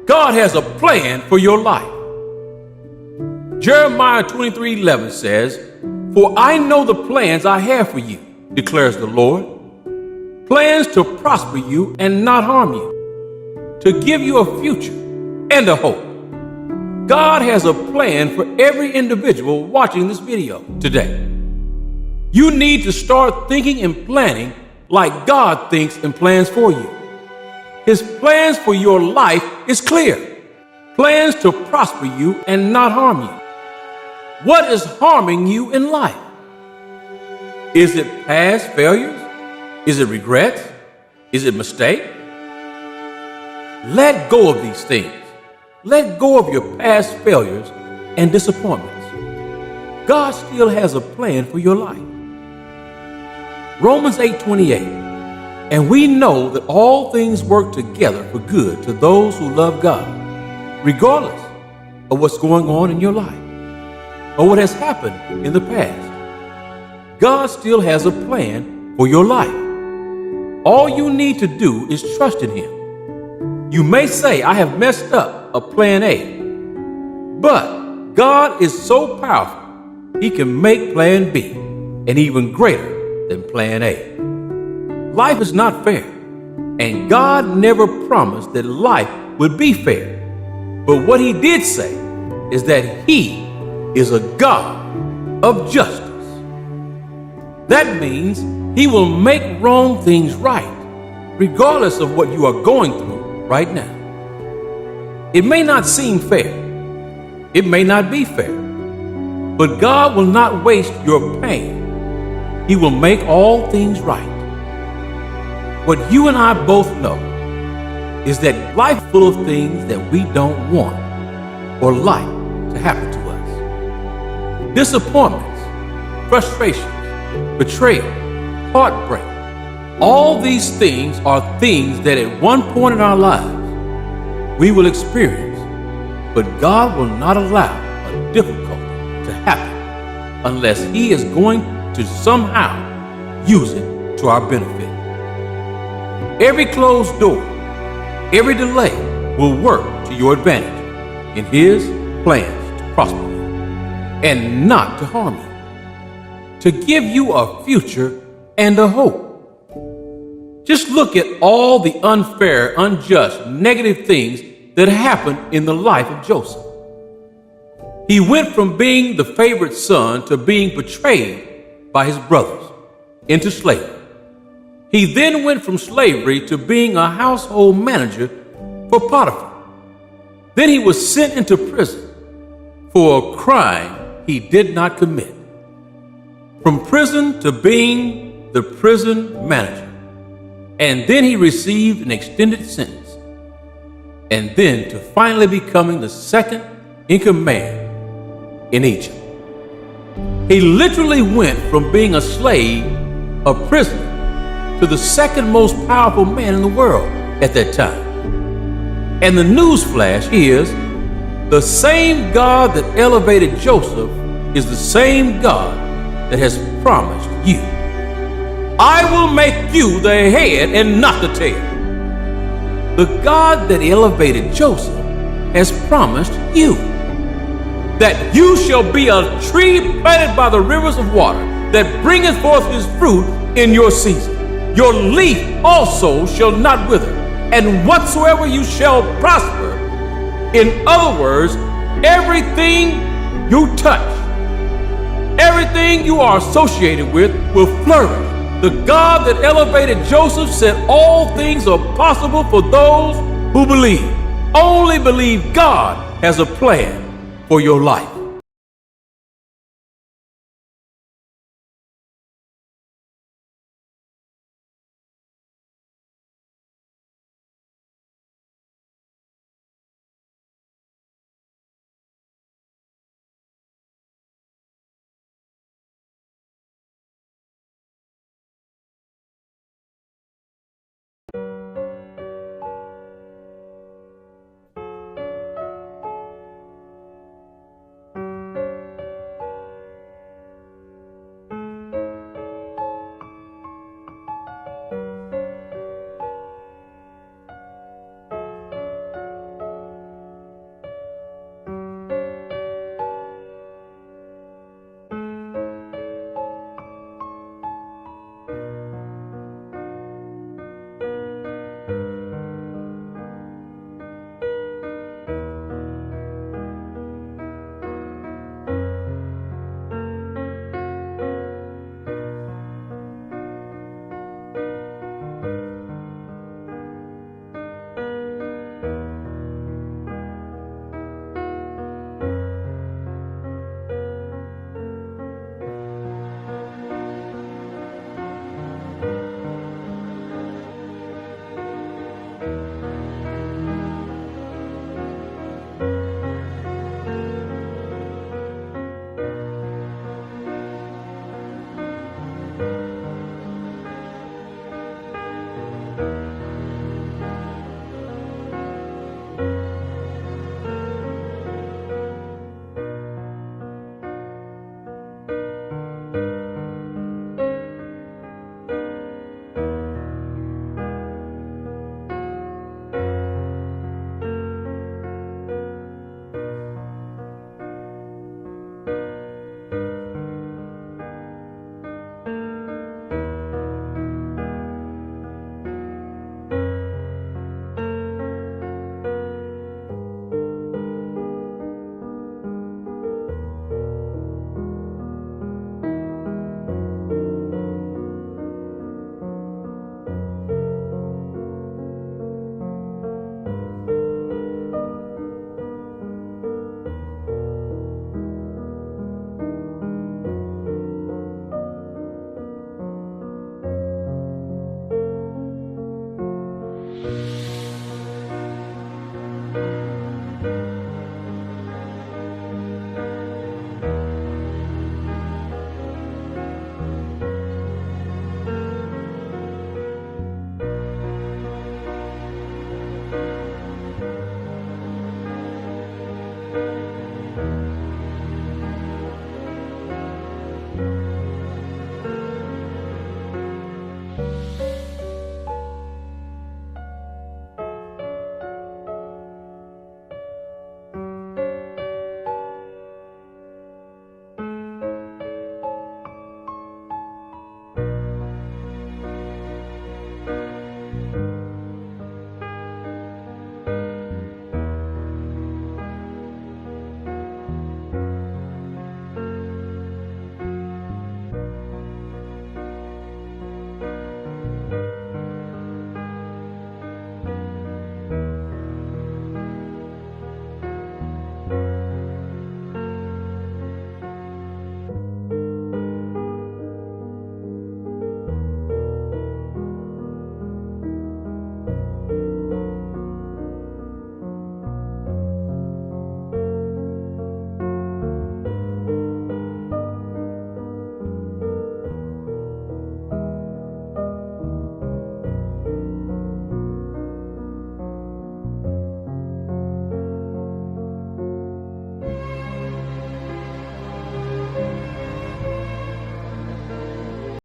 God has a plan for your life. Jeremiah 23:11 says, "For I know the plans I have for you, declares the Lord, plans to prosper you and not harm you, to give you a future and a hope." God has a plan for every individual watching this video today. You need to start thinking and planning like God thinks and plans for you. His plans for your life is clear. Plans to prosper you and not harm you. What is harming you in life? Is it past failures? Is it regrets? Is it mistakes? Let go of these things. Let go of your past failures and disappointments. God still has a plan for your life. Romans 8:28, "And we know that all things work together for good to those who love God," regardless of what's going on in your life or what has happened in the past. God still has a plan for your life. All you need to do is trust in Him. You may say, "I have messed up a plan A," but God is so powerful, He can make plan B and even greater than plan A. Life is not fair, and God never promised that life would be fair. But what He did say is that He is a God of justice. That means He will make wrong things right, regardless of what you are going through right now. It may not seem fair. It may not be fair. But God will not waste your pain. He will make all things right. What you and I both know is that life is full of things that we don't want or like to happen to us. Disappointments, frustrations, betrayal, heartbreak. All these things are things that at one point in our lives we will experience, but God will not allow a difficulty to happen unless He is going to somehow use it to our benefit. Every closed door, every delay will work to your advantage in His plans to prosper you and not to harm you, to give you a future and a hope. Just look at all the unfair, unjust, negative things that happened in the life of Joseph. He went from being the favorite son to being betrayed by his brothers into slavery. He then went from slavery to being a household manager for Potiphar. Then he was sent into prison for a crime he did not commit. From prison to being the prison manager. And then he received an extended sentence. And then to finally becoming the second in command in Egypt. He literally went from being a slave, a prisoner, to the second most powerful man in the world at that time. And the news flash is, the same God that elevated Joseph is the same God that has promised you. I will make you the head and not the tail. The God that elevated Joseph has promised you that you shall be a tree planted by the rivers of water that bringeth forth his fruit in your season. Your leaf also shall not wither, and whatsoever you shall prosper. In other words, everything you touch, everything you are associated with will flourish. The God that elevated Joseph said all things are possible for those who believe. Only believe God has a plan for your life.